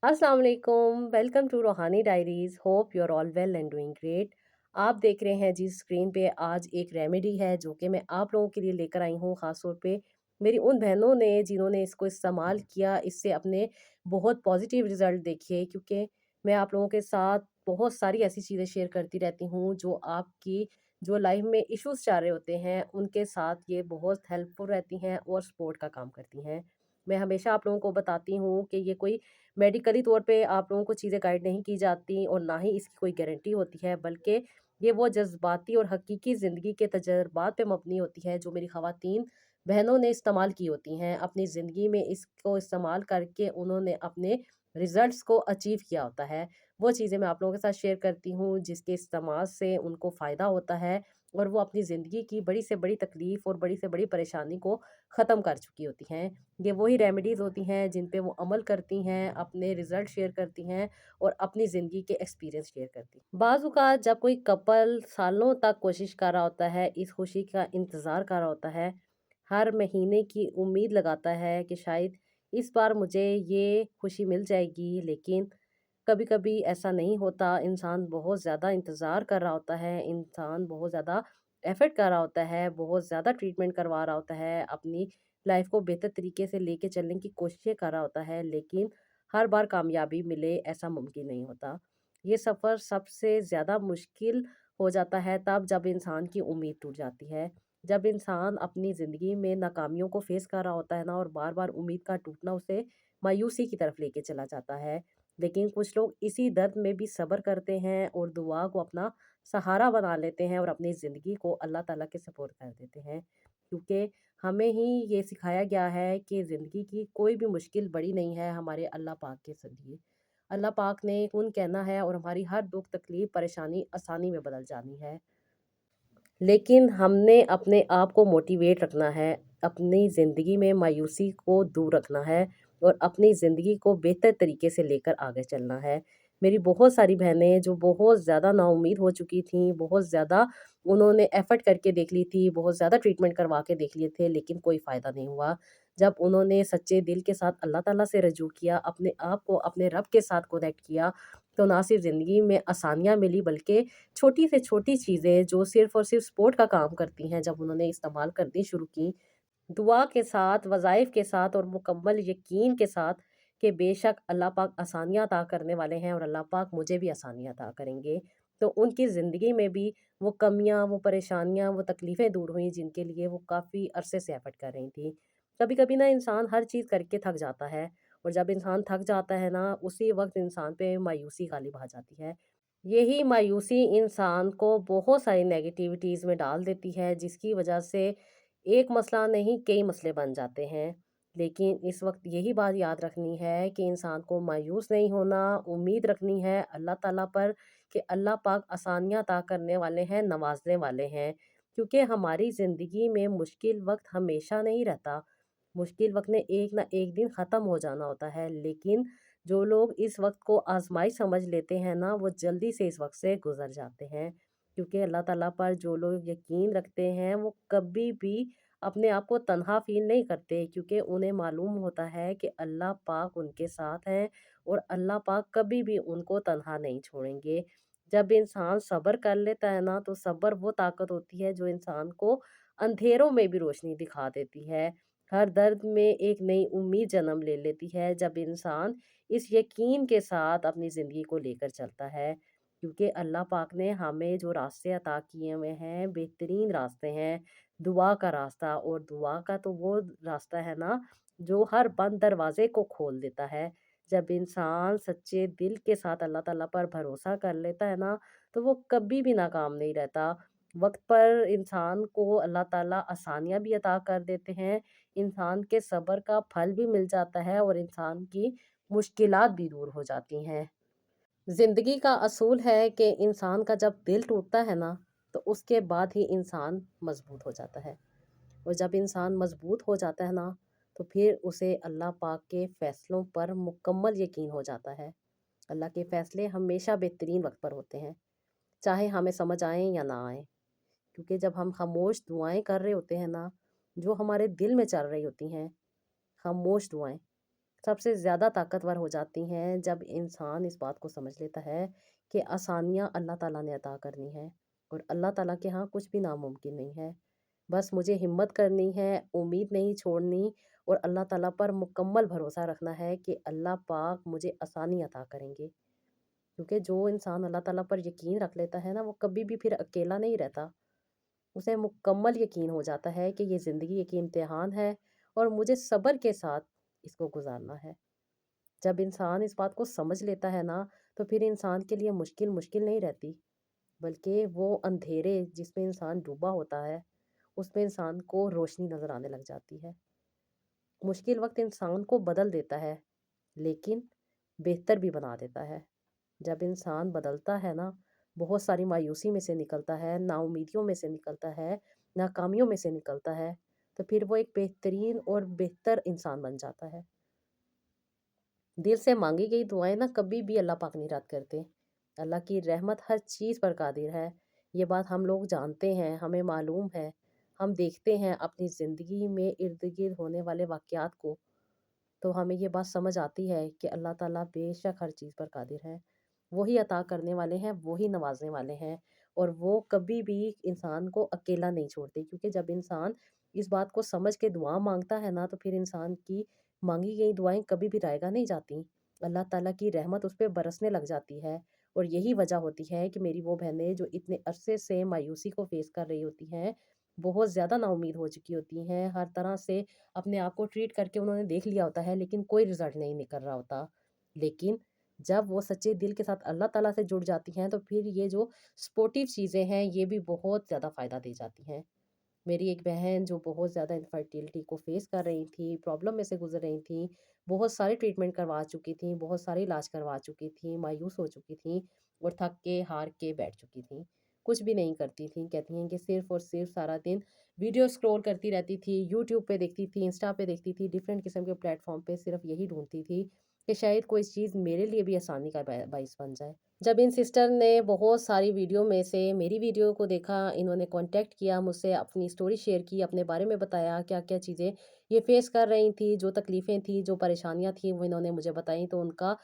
अस्सलाम वालेकुम, welcome to Roohani diaries. Hope you are all well and doing great. आप देख रहे हैं जी स्क्रीन पे आज एक रेमेडी है जो कि मैं आप लोगों के लिए लेकर आई हूँ, ख़ास तौर पे मेरी उन बहनों ने जिन्होंने इसको इस्तेमाल किया, इससे अपने बहुत पॉजिटिव रिज़ल्ट देखे। क्योंकि मैं आप लोगों के साथ बहुत सारी ऐसी चीज़ें शेयर करती रहती हूँ जो आपकी जो लाइफ में इश्यूज़ चल रहे होते हैं उनके साथ ये बहुत हेल्पफुल रहती हैं और सपोर्ट का काम करती हैं। मैं हमेशा आप लोगों को बताती हूँ कि ये कोई मेडिकली तौर पे आप लोगों को चीज़ें गाइड नहीं की जाती और ना ही इसकी कोई गारंटी होती है, बल्कि ये वो जज़्बाती और हकीकी ज़िंदगी के तजर्बात पे मबनी होती है जो मेरी ख़वातीन बहनों ने इस्तेमाल की होती हैं अपनी ज़िंदगी में। इसको इस्तेमाल करके उन्होंने अपने रिज़ल्ट्स को अचीव किया होता है। वो चीज़ें मैं आप लोगों के साथ शेयर करती हूँ जिसके इस्तेमाल से उनको फ़ायदा होता है और वो अपनी ज़िंदगी की बड़ी से बड़ी तकलीफ़ और बड़ी से बड़ी परेशानी को ख़त्म कर चुकी होती हैं। ये वही रेमेडीज़ होती हैं जिन पे वो अमल करती हैं, अपने रिज़ल्ट शेयर करती हैं और अपनी ज़िंदगी के एक्सपीरियंस शेयर करती हैं। बाज़ औक़ात जब कोई कपल सालों तक कोशिश कर रहा होता है, इस खुशी का इंतज़ार कर रहा होता है, हर महीने की उम्मीद लगाता है कि शायद इस बार मुझे ये खुशी मिल जाएगी, लेकिन कभी-कभी ऐसा नहीं होता। इंसान बहुत ज़्यादा इंतज़ार कर रहा होता है, इंसान बहुत ज़्यादा एफ़र्ट कर रहा होता है, बहुत ज़्यादा ट्रीटमेंट करवा रहा होता है, अपनी लाइफ़ को बेहतर तरीके से लेके चलने की कोशिशें कर रहा होता है, लेकिन हर बार कामयाबी मिले ऐसा मुमकिन नहीं होता। ये सफ़र सबसे ज़्यादा मुश्किल हो जाता है तब जब इंसान की उम्मीद टूट जाती है। जब इंसान अपनी ज़िंदगी में नाकामियों को फ़ेस कर रहा होता है ना, और बार-बार उम्मीद का टूटना उसे मायूसी की तरफ लेके चला जाता है। लेकिन कुछ लोग इसी दर्द में भी सब्र करते हैं और दुआ को अपना सहारा बना लेते हैं और अपनी ज़िंदगी को अल्लाह ताला के सपोर्ट कर देते हैं। क्योंकि हमें ही ये सिखाया गया है कि ज़िंदगी की कोई भी मुश्किल बड़ी नहीं है हमारे अल्लाह पाक के ज़रिए। अल्लाह पाक ने कुन कहना है और हमारी हर दुःख तकलीफ़ परेशानी आसानी में बदल जानी है। लेकिन हमने अपने आप को मोटिवेट रखना है, अपनी ज़िंदगी में मायूसी को दूर रखना है और अपनी ज़िंदगी को बेहतर तरीके से लेकर आगे चलना है। मेरी बहुत सारी बहनें जो बहुत ज़्यादा नाउम्मीद हो चुकी थीं, बहुत ज़्यादा उन्होंने एफ़र्ट करके देख ली थी, बहुत ज़्यादा ट्रीटमेंट करवा के देख लिए थे, लेकिन कोई फ़ायदा नहीं हुआ। जब उन्होंने सच्चे दिल के साथ अल्लाह ताला से रजू किया, अपने आप को अपने रब के साथ कनेक्ट किया, तो ना सिर्फ़ ज़िंदगी में आसानियाँ मिली, बल्कि छोटी से छोटी चीज़ें जो सिर्फ़ और सिर्फ़ सपोर्ट का काम करती हैं, जब उन्होंने इस्तेमाल करनी शुरू की, दुआ के साथ, वज़ाइफ़ के साथ और मुकम्मल यकीन के साथ कि बेशक अल्लाह पाक आसानियाँ अता करने वाले हैं और अल्लाह पाक मुझे भी आसानियाँ अता करेंगे। तो उनकी ज़िंदगी में भी वो कमियाँ, वो परेशानियाँ, वो तकलीफ़ें दूर हुईं जिनके लिए वो काफ़ी अरसे से एफ़र्ट कर रही थीं। कभी-कभी ना इंसान हर चीज़ करके थक जाता है और जब इंसान थक जाता है ना, उसी वक़्त इंसान पे मायूसी गालिब आ जाती है। यही मायूसी इंसान को बहुत सारी नेगेटिविटीज़ में डाल देती है, जिसकी वजह से एक मसला नहीं कई मसले बन जाते हैं। लेकिन इस वक्त यही बात याद रखनी है कि इंसान को मायूस नहीं होना, उम्मीद रखनी है अल्लाह ताला पर कि अल्लाह पाक आसानियाँ अता करने वाले हैं, नवाजने वाले हैं। क्योंकि हमारी ज़िंदगी में मुश्किल वक्त हमेशा नहीं रहता, मुश्किल वक्त ने एक ना एक दिन ख़त्म हो जाना होता है। लेकिन जो लोग इस वक्त को आजमाइश समझ लेते हैं ना, वो जल्दी से इस वक्त से गुजर जाते हैं। क्योंकि अल्लाह ताला पर जो लोग यकीन रखते हैं वो कभी भी अपने आप को तन्हा फील नहीं करते, क्योंकि उन्हें मालूम होता है कि अल्लाह पाक उनके साथ हैं और अल्लाह पाक कभी भी उनको तन्हा नहीं छोड़ेंगे। जब इंसान सब्र कर लेता है ना, तो सब्र वो ताकत होती है जो इंसान को अंधेरों में भी रोशनी दिखा देती है। हर दर्द में एक नई उम्मीद जन्म ले लेती है जब इंसान इस यकीन के साथ अपनी ज़िंदगी को लेकर चलता है। क्योंकि अल्लाह पाक ने हमें जो रास्ते अता किए हुए हैं, बेहतरीन रास्ते हैं। दुआ का रास्ता, और दुआ का तो वो रास्ता है ना जो हर बंद दरवाजे को खोल देता है। जब इंसान सच्चे दिल के साथ अल्लाह ताला पर भरोसा कर लेता है ना, तो वो कभी भी नाकाम नहीं रहता। वक्त पर इंसान को अल्लाह ताला आसानियाँ भी अता कर देते हैं, इंसान के सब्र का फल भी मिल जाता है और इंसान की मुश्किलात भी दूर हो जाती हैं। ज़िंदगी का असूल है कि इंसान का जब दिल टूटता है ना, तो उसके बाद ही इंसान मज़बूत हो जाता है। और जब इंसान मज़बूत हो जाता है ना, तो फिर उसे अल्लाह पाक के फ़ैसलों पर मुकम्मल यकीन हो जाता है। अल्लाह के फ़ैसले हमेशा बेहतरीन वक़्त पर होते हैं, चाहे हमें समझ आएँ या ना आएँ। क्योंकि जब हम खामोश दुआएँ कर रहे होते हैं ना, जो हमारे दिल में चल रही होती हैं, खामोश दुआएँ, सबसे ज़्यादा ताकतवर हो जाती हैं जब इंसान इस बात को समझ लेता है कि आसानियाँ अल्लाह ताला ने अता करनी है और अल्लाह ताला के यहाँ कुछ भी नामुमकिन नहीं है। बस मुझे हिम्मत करनी है, उम्मीद नहीं छोड़नी और अल्लाह ताला पर मुकम्मल भरोसा रखना है कि अल्लाह पाक मुझे आसानी अता करेंगे। क्योंकि जो इंसान अल्लाह ताला पर यकीन रख लेता है ना, वो कभी भी फिर अकेला नहीं रहता। उसे मुकम्मल यकीन हो जाता है कि ये ज़िंदगी एक इम्तिहान है और मुझे सब्र के साथ इसको गुज़ारना है। जब इंसान इस बात को समझ लेता है ना, तो फिर इंसान के लिए मुश्किल मुश्किल नहीं रहती, बल्कि वो अंधेरे जिसमें इंसान डूबा होता है, उसमें इंसान को रोशनी नज़र आने लग जाती है। मुश्किल वक़्त इंसान को बदल देता है, लेकिन बेहतर भी बना देता है। जब इंसान बदलता है ना, बहुत सारी मायूसी में से निकलता है, नाउम्मीदियों में से निकलता है, नाकामियों में से निकलता है, तो फिर वो एक बेहतरीन और बेहतर इंसान बन जाता है। दिल से मांगी गई दुआएं ना कभी भी अल्लाह पाक नहीं रद्द करते। अल्लाह की रहमत हर चीज़ पर कादिर है। ये बात हम लोग जानते हैं, हमें मालूम है। हम देखते हैं अपनी ज़िंदगी में इर्द गिर्द होने वाले वाक़यात को, तो हमें ये बात समझ आती है कि अल्लाह ताला बेशक हर चीज़ पर कादिर है। वही अता करने वाले हैं, वही नवाज़ने वाले हैं और वो कभी भी इंसान को अकेला नहीं छोड़ते, क्योंकि जब इंसान इस बात को समझ के दुआ माँगता है ना, तो फिर इंसान की माँगी गई दुआएँ कभी भी रायगा नहीं जाती। अल्लाह ताला की रहमत उस पे बरसने लग जाती है और यही वजह होती है कि मेरी वो बहनें जो इतने अरसे से मायूसी को फ़ेस कर रही होती हैं, बहुत ज़्यादा नाउम्मीद हो चुकी होती हैं, हर तरह से अपने आप को ट्रीट करके उन्होंने देख लिया होता है, लेकिन कोई रिज़ल्ट नहीं निकल रहा होता। लेकिन जब वो सच्चे दिल के साथ अल्लाह ताला से जुड़ जाती हैं, तो फिर ये जो सपोर्टिव चीज़ें हैं, ये भी बहुत ज़्यादा फ़ायदा दे जाती हैं। मेरी एक बहन जो बहुत ज़्यादा इनफर्टिलिटी को फ़ेस कर रही थी, प्रॉब्लम में से गुज़र रही थी, बहुत सारे ट्रीटमेंट करवा चुकी थी, बहुत सारे इलाज करवा चुकी थी, मायूस हो चुकी थी और थक के, हार के बैठ चुकी थी। कुछ भी नहीं करती थीं, कहती हैं कि सिर्फ़ और सिर्फ़ सारा दिन वीडियो स्क्रॉल करती रहती थी, यूट्यूब पे देखती थी, इंस्टा पे देखती थी, डिफ़रेंट किस्म के प्लेटफ़ॉर्म पे सिर्फ़ यही ढूँढती थी कि शायद कोई चीज़ मेरे लिए भी आसानी का बाइस बन जाए। जब इन सिस्टर ने बहुत सारी वीडियो में से मेरी वीडियो को देखा, इन्होंने कॉन्टैक्ट किया मुझसे, अपनी स्टोरी शेयर की, अपने बारे में बताया क्या-क्या चीज़ें ये फ़ेस कर रही थी, जो तकलीफ़ें थी, जो परेशानियाँ थी, वो इन्होंने मुझे बताई। तो उनका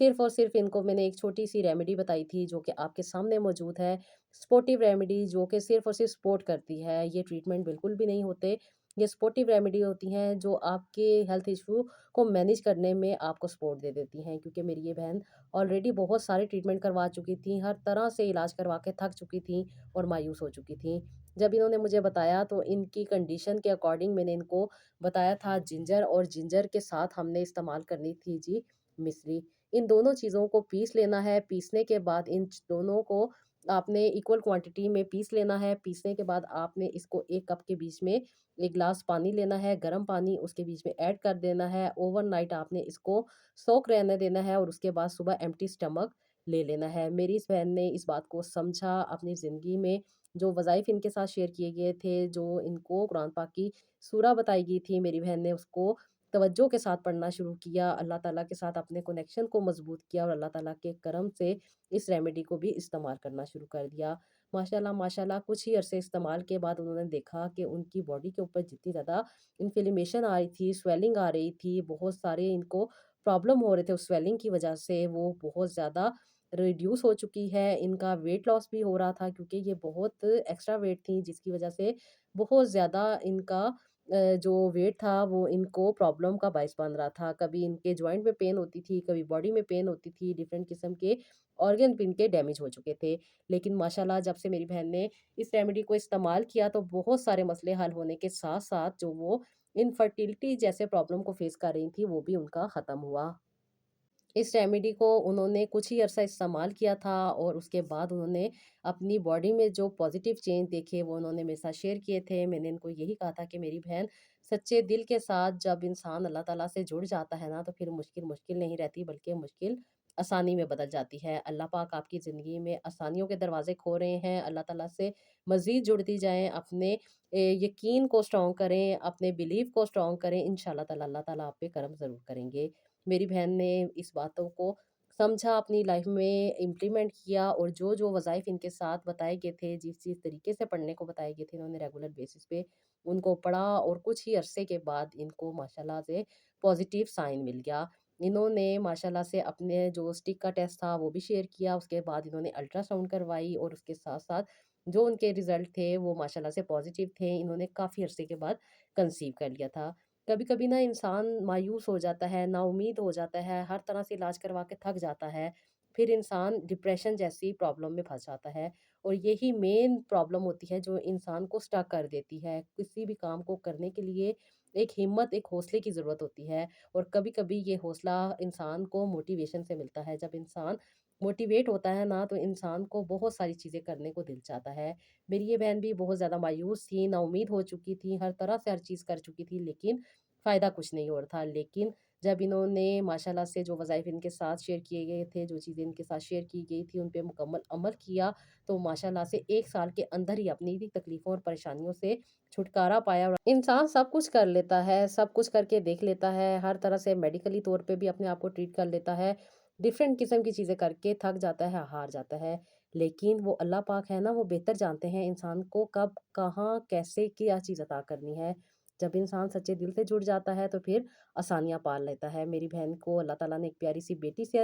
सिर्फ़ और सिर्फ़ इनको मैंने एक छोटी-सी रेमेडी बताई थी, जो कि आपके सामने मौजूद है। सपोर्टिव रेमेडी जो कि सिर्फ़ और सिर्फ़ सपोर्ट करती है, ये ट्रीटमेंट बिल्कुल भी नहीं होते। ये सपोर्टिव रेमेडी होती हैं, जो आपके हेल्थ इश्यू को मैनेज करने में आपको सपोर्ट दे देती हैं। क्योंकि मेरी ये बहन ऑलरेडी बहुत सारे ट्रीटमेंट करवा चुकी थी, हर तरह से इलाज करवा के थक चुकी थी और मायूस हो चुकी थी। जब इन्होंने मुझे बताया तो इनकी कंडीशन के अकॉर्डिंग मैंने इनको बताया था जिंजर, और जिंजर के साथ हमने इस्तेमाल करनी थी जी मिश्री। इन दोनों चीज़ों को पीस लेना है, पीसने के बाद इन दोनों को आपने इक्वल क्वांटिटी में पीस लेना है। पीसने के बाद आपने इसको 1 कप के बीच में 1 ग्लास पानी लेना है, गर्म पानी उसके बीच में ऐड कर देना है। ओवरनाइट आपने इसको सोक रहने देना है और उसके बाद सुबह एम्प्टी स्टमक ले लेना है। मेरी इस बहन ने इस बात को समझा, अपनी ज़िंदगी में जो वज़ाइफ़ इनके साथ शेयर किए गए थे, जो इनको कुरान पाक की सूरा बताई गई थी, मेरी बहन ने उसको तवज्जो के साथ पढ़ना शुरू किया, अल्लाह ताला के साथ अपने कनेक्शन को मज़बूत किया और अल्लाह ताला के करम से इस रेमेडी को भी इस्तेमाल करना शुरू कर दिया। माशाल्लाह, माशाल्लाह कुछ ही अरसे इस्तेमाल के बाद उन्होंने देखा कि उनकी बॉडी के ऊपर जितनी ज़्यादा इन्फ्लेमेशन आ रही थी, स्वेलिंग आ रही थी, बहुत सारे इनको प्रॉब्लम हो रहे थे उस स्वेलिंग की वजह से, वो बहुत ज़्यादा रिड्यूस हो चुकी है। इनका वेट लॉस भी हो रहा था, क्योंकि ये बहुत एक्स्ट्रा वेट थी, जिसकी वजह से बहुत ज़्यादा इनका जो वेट था वो इनको प्रॉब्लम का बायस बन रहा था। कभी इनके जॉइंट में पेन होती थी, कभी बॉडी में पेन होती थी, डिफरेंट किस्म के ऑर्गन भी इनके डैमेज हो चुके थे। लेकिन माशाल्लाह जब से मेरी बहन ने इस रेमेडी को इस्तेमाल किया, तो बहुत सारे मसले हल होने के साथ-साथ जो वो इनफर्टिलिटी जैसे प्रॉब्लम को फेस कर रही थी, वो भी उनका ख़त्म हुआ। इस रेमेडी को उन्होंने कुछ ही अरसा इस्तेमाल किया था और उसके बाद उन्होंने अपनी बॉडी में जो पॉजिटिव चेंज देखे, वो उन्होंने मेरे साथ शेयर किए थे। मैंने इनको यही कहा था कि मेरी बहन, सच्चे दिल के साथ जब इंसान अल्लाह ताला से जुड़ जाता है ना, तो फिर मुश्किल मुश्किल नहीं रहती, बल्कि मुश्किल आसानी में बदल जाती है। अल्लाह पाक आपकी ज़िंदगी में आसानियों के दरवाजे खो रहे हैं। अल्लाह ताला से मज़ीद जुड़ती जाएँ, अपने यकीन को स्ट्रॉन्ग करें, अपने बिलीव को स्ट्रॉन्ग करें। इंशाअल्लाह ताला अल्लाह ताला आप पे करम ज़रूर करेंगे। मेरी बहन ने इस बातों को समझा, अपनी लाइफ में इम्प्लीमेंट किया और जो-जो वज़ाइफ़ इनके साथ बताए गए थे, जिस-जिस तरीके से पढ़ने को बताए गए थे, इन्होंने रेगुलर बेसिस पे उनको पड़ा और कुछ ही अरसे के बाद इनको माशाल्लाह से पॉजिटिव साइन मिल गया। इन्होंने माशाल्लाह से अपने जो स्टिक का टेस्ट था वो भी शेयर किया, उसके बाद इन्होंने अल्ट्रासाउंड करवाई और उसके साथ-साथ जो उनके रिज़ल्ट थे वो माशाल्लाह से पॉजिटिव थे। इन्होंने काफ़ी अरसे के बाद कंसीव कर लिया था। कभी-कभी ना इंसान मायूस हो जाता है, नाउम्मीद हो जाता है, हर तरह से इलाज करवा के थक जाता है, फिर इंसान डिप्रेशन जैसी प्रॉब्लम में फँस जाता है और यही मेन प्रॉब्लम होती है जो इंसान को स्टक कर देती है। किसी भी काम को करने के लिए एक हिम्मत, एक हौसले की ज़रूरत होती है और कभी-कभी ये हौसला इंसान को मोटिवेशन से मिलता है। जब इंसान मोटिवेट होता है ना, तो इंसान को बहुत सारी चीज़ें करने को दिल चाहता है। मेरी ये बहन भी बहुत ज़्यादा मायूस थी, नाउम्मीद हो चुकी थी, हर तरह से हर चीज़ कर चुकी थी, लेकिन फ़ायदा कुछ नहीं हो रहा था। लेकिन जब इन्होंने माशाल्लाह से जो वज़ाइफ इनके साथ शेयर किए गए थे, जो चीज़ें इनके साथ शेयर की गई थी, उन पे मुकम्मल अमल किया, तो माशाल्लाह से 1 साल के अंदर ही अपनी भी तकलीफ़ों और परेशानियों से छुटकारा पाया। और इंसान सब कुछ कर लेता है, सब कुछ करके देख लेता है, हर तरह से मेडिकली तौर पे भी अपने आप को ट्रीट कर लेता है, डिफ़रेंट किस्म की चीज़ें करके थक जाता है, हार जाता है। लेकिन वो अल्लाह पाक है ना, वो बेहतर जानते हैं इंसान को कब, कहाँ, कैसे, क्या चीज़ अता करनी है। जब इंसान सच्चे दिल से जुड़ जाता है तो फिर आसानियाँ पा लेता है। मेरी बहन को अल्लाह ताला ने एक प्यारी-सी बेटी से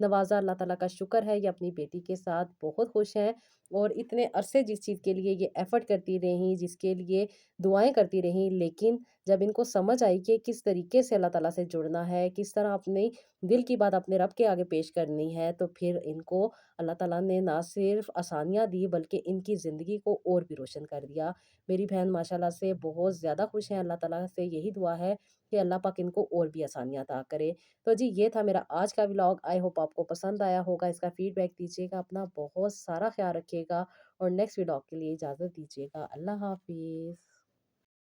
नवाज़ा, अल्लाह ताला का शुक्र है, ये अपनी बेटी के साथ बहुत खुश हैं और इतने अरसे जिस चीज़ के लिए ये एफ़र्ट करती रहीं, जिसके लिए दुआएँ करती रहीं, लेकिन जब इनको समझ आई कि किस तरीके से अल्लाह ताला से जुड़ना है, किस तरह अपनी दिल की बात अपने रब के आगे पेश करनी है, तो फिर इनको अल्लाह ताला ने ना सिर्फ़ आसानियाँ दी, बल्कि इनकी ज़िंदगी को और भी रोशन कर दिया। मेरी बहन माशाल्लाह से बहुत ज़्यादा खुश हैं, अल्लाह ताला से यही दुआ है कि अल्लाह पाक इनको और भी आसानियाँ अता करे। तो जी ये था मेरा आज का व्लॉग, आई होप आपको पसंद आया होगा, इसका फीडबैक दीजिएगा, अपना बहुत सारा ख़्याल रखिएगा और नेक्स्ट व्लॉग के लिए इजाज़त दीजिएगा। अल्लाह हाफ़िज़।